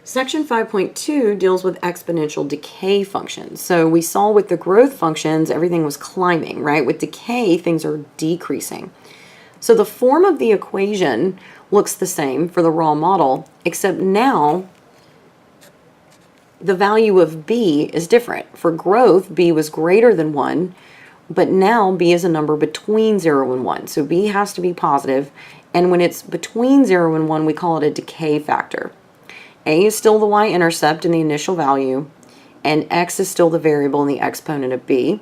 Section 5.2 deals with exponential decay functions. So we saw with the growth functions, everything was climbing, right? With decay, things are decreasing. So the form of the equation looks the same for the raw model, except now the value of b is different. For growth, b was greater than 1, but now b is a number between 0 and 1. So b has to be positive, and when it's between 0 and 1, we call it a decay factor. A is still the y-intercept in the initial value, and x is still the variable in the exponent of b.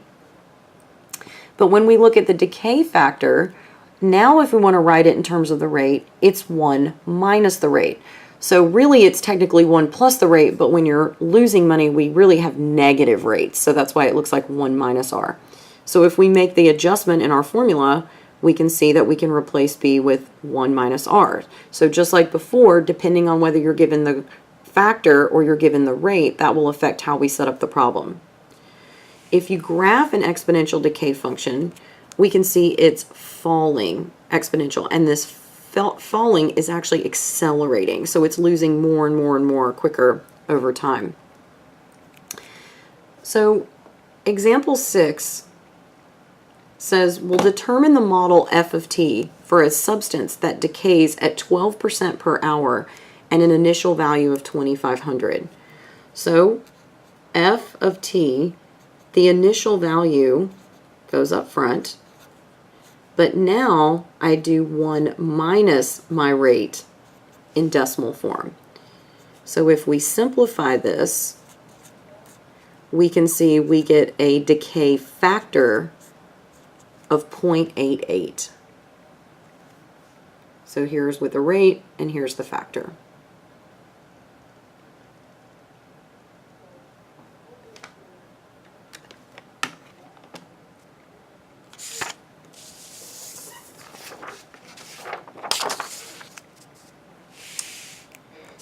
But when we look at the decay factor, now if we want to write it in terms of the rate, it's 1 minus the rate. So really it's technically 1 plus the rate, but when you're losing money, we really have negative rates. So that's why it looks like 1 minus r. So if we make the adjustment in our formula, we can see that we can replace b with 1 minus r. So just like before, depending on whether you're given the factor or you're given the rate, that will affect how we set up the problem. If you graph an exponential decay function, we can see it's falling exponential, and this falling is actually accelerating. So it's losing more and more and more quicker over time. So example 6 says, we'll determine the model f of t for a substance that decays at 12% per hour and an initial value of 2,500. So f of t, the initial value goes up front, but now I do 1 minus my rate in decimal form. So if we simplify this, we can see we get a decay factor of 0.88. So here's with the rate, and here's the factor.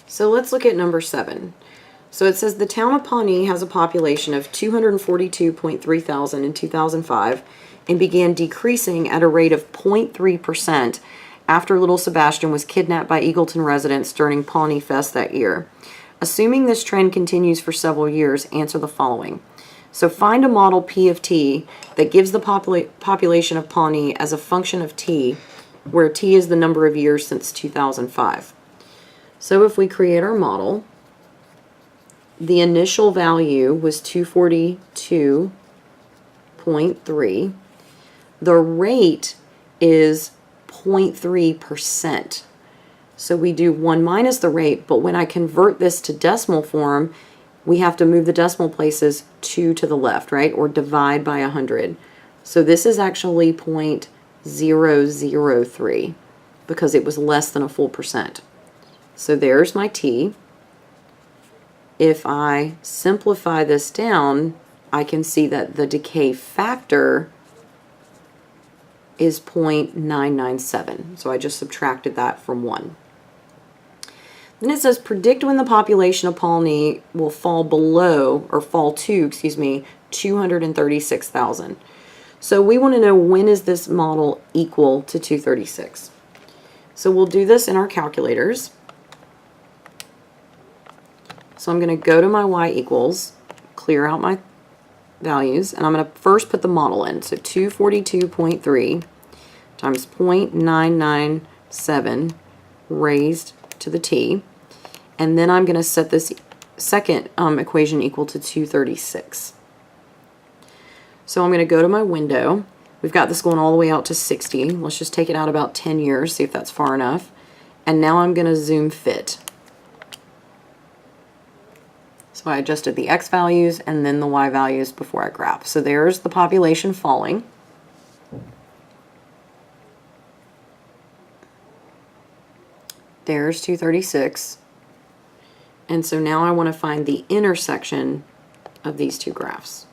So let's look at number 7. So it says the town of Pawnee has a population of 242.3 thousand in 2005 and began decreasing at a rate of 0.3% after little Sebastian was kidnapped by Eagleton residents during Pawnee Fest that year. Assuming this trend continues for several years, answer the following. So find a model P of t that gives the population of Pawnee as a function of t, where t is the number of years since 2005. So if we create our model, the initial value was 242.3. The rate is 0.3%. So we do 1 minus the rate, but when I convert this to decimal form, we have to move the decimal places 2 to the left, right? Or divide by 100. So this is actually 0.003 because it was less than a full percent. So there's my t. If I simplify this down, I can see that the decay factor is 0.997. So I just subtracted that from 1. Then it says predict when the population of Pawnee will fall below, or fall to, 236,000. So we want to know, when is this model equal to 236? So we'll do this in our calculators. So I'm going to go to my y equals, clear out my values, and I'm going to first put the model in. So 242.3 times 0.997 raised to the t. And then I'm going to set this second equation equal to 236. So I'm going to go to my window. We've got this going all the way out to 60. Let's just take it out about 10 years, see if that's far enough. And now I'm going to zoom fit. So I adjusted the x values and then the y values before I graph. So there's the population falling. There's 236. And so now I want to find the intersection of these two graphs.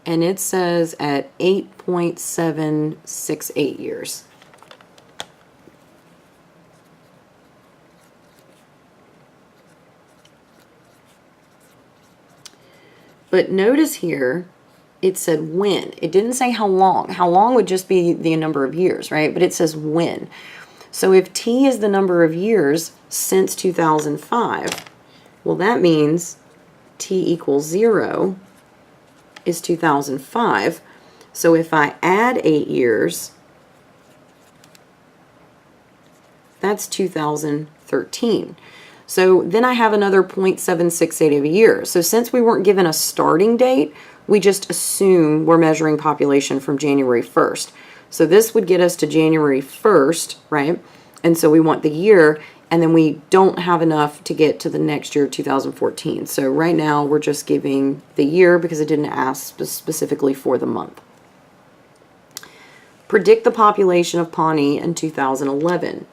And it says at 8.768 years. But notice here it said when. It didn't say how long. How long would just be the number of years, right? But it says when. So if t is the number of years since 2005, well, that means t equals 0 is 2005. So if I add 8 years, that's 2013. So then I have another 0.768 of a year. So since we weren't given a starting date, we just assume we're measuring population from January 1st. So this would get us to January 1st, right? And so we want the year, and then we don't have enough to get to the next year, 2014. So right now we're just giving the year because it didn't ask specifically for the month. Predict the population of Pawnee in 2011.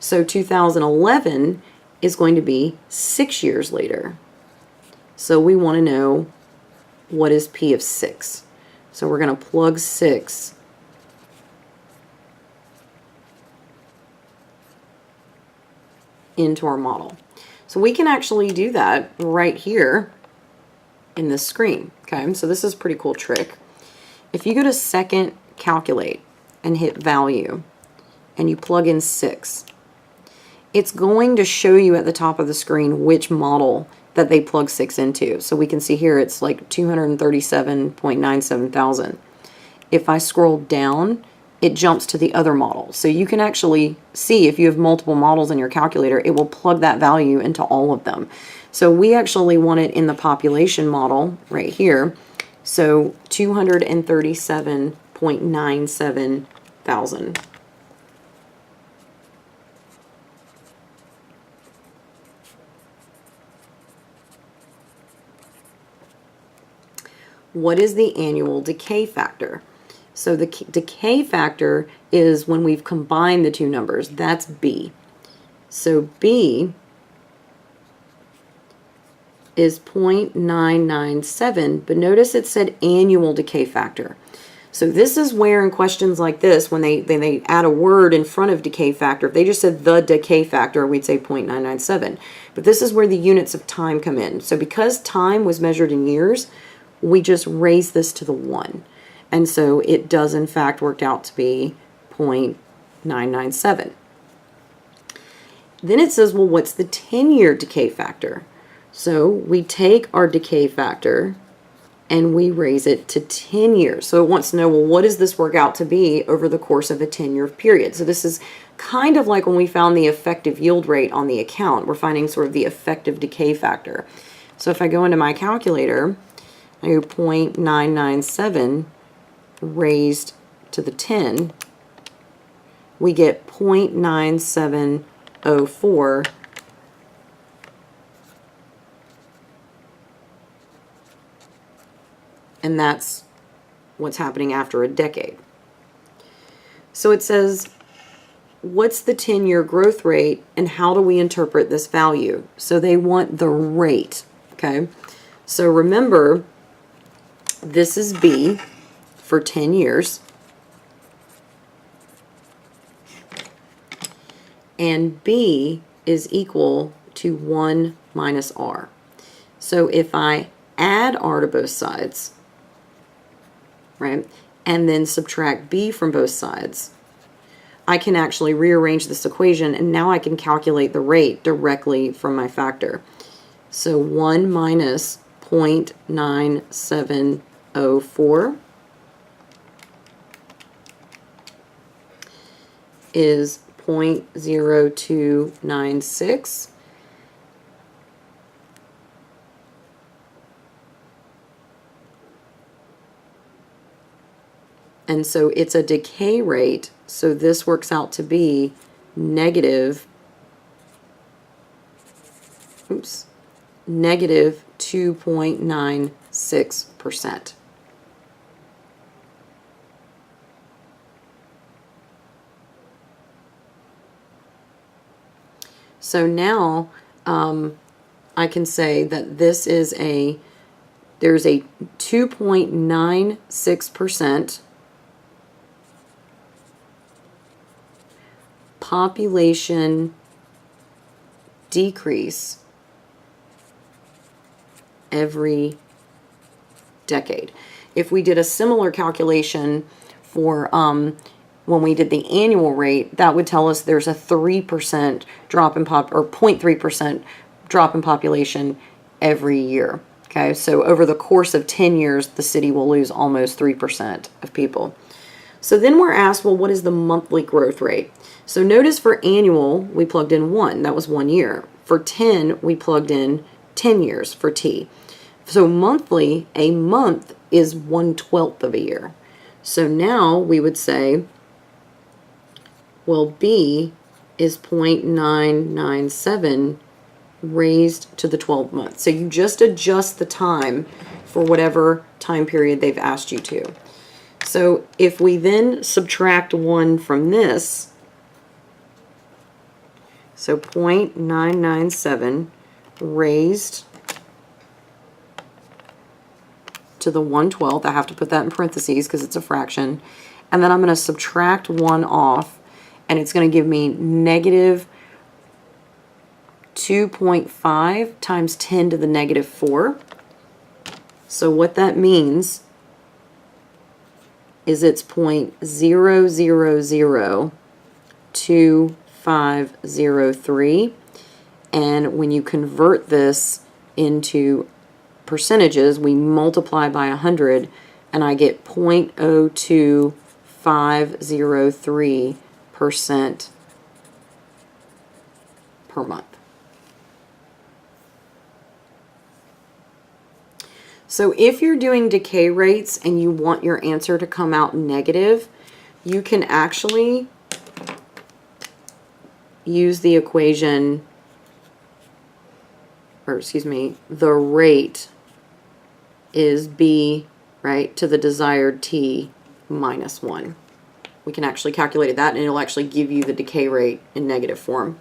So 2011 is going to be 6 years later. So we want to know what is P of 6. So we're going to plug 6 into our model. So we can actually do that right here in this screen. Okay, so this is a pretty cool trick. If you go to second calculate and hit value and you plug in 6, it's going to show you at the top of the screen which model that they plug 6 into. So we can see here it's like 237.97 thousand. If I scroll down, it jumps to the other model. So you can actually see if you have multiple models in your calculator, it will plug that value into all of them. So we actually want it in the population model right here. So 237.97 thousand. What is the annual decay factor? So the decay factor is when we've combined the two numbers. That's B. So B is 0.997, but notice it said annual decay factor. So this is where in questions like this, when they add a word in front of decay factor, if they just said the decay factor, we'd say 0.997. But this is where the units of time come in. So because time was measured in years, we just raise this to the 1. And so it does in fact work out to be 0.997. Then it says, well, what's the 10-year decay factor? So we take our decay factor and we raise it to 10 years. So it wants to know, well, what does this work out to be over the course of a 10-year period? So this is kind of like when we found the effective yield rate on the account. We're finding sort of the effective decay factor. So if I go into my calculator, I do 0.997 raised to the 10, we get 0.9704 and that's what's happening after a decade. So it says, what's the 10-year growth rate and how do we interpret this value? So they want the rate, okay? So remember, this is B for 10 years. And B is equal to 1 minus R. So if I add R to both sides, right, and then subtract B from both sides, I can actually rearrange this equation and now I can calculate the rate directly from my factor. So 1 minus 0.9704 is 0.0296. And so it's a decay rate, so this works out to be negative 2.96%. So now I can say that this is there's a 2.96% population decrease every decade. if we did a similar calculation for when we did the annual rate, that would tell us there's a 3% drop in or 0.3% drop in population every year. Okay, so over the course of 10 years, the city will lose almost 3% of people. So then we're asked, well, what is the monthly growth rate? So notice for annual, we plugged in 1. That was 1 year. For 10, we plugged in 10 years for T. So monthly, a month is 1/12 of a year. So now we would say, well, B is 0.997 raised to the 12th month. So you just adjust the time for whatever time period they've asked you to. So if we then subtract 1 from this, so 0.997 raised to the 1/12, I have to put that in parentheses because it's a fraction, and then I'm going to subtract 1 off, and it's going to give me negative 2.5 times 10 to the negative 4. So what that means is it's 0.0002503, and when you convert this into percentages, we multiply by 100, and I get 0.02503% per month. So if you're doing decay rates and you want your answer to come out negative, you can actually use the equation, or excuse me, the rate is B, right, to the desired T minus 1. We can actually calculate that, and it'll actually give you the decay rate in negative form.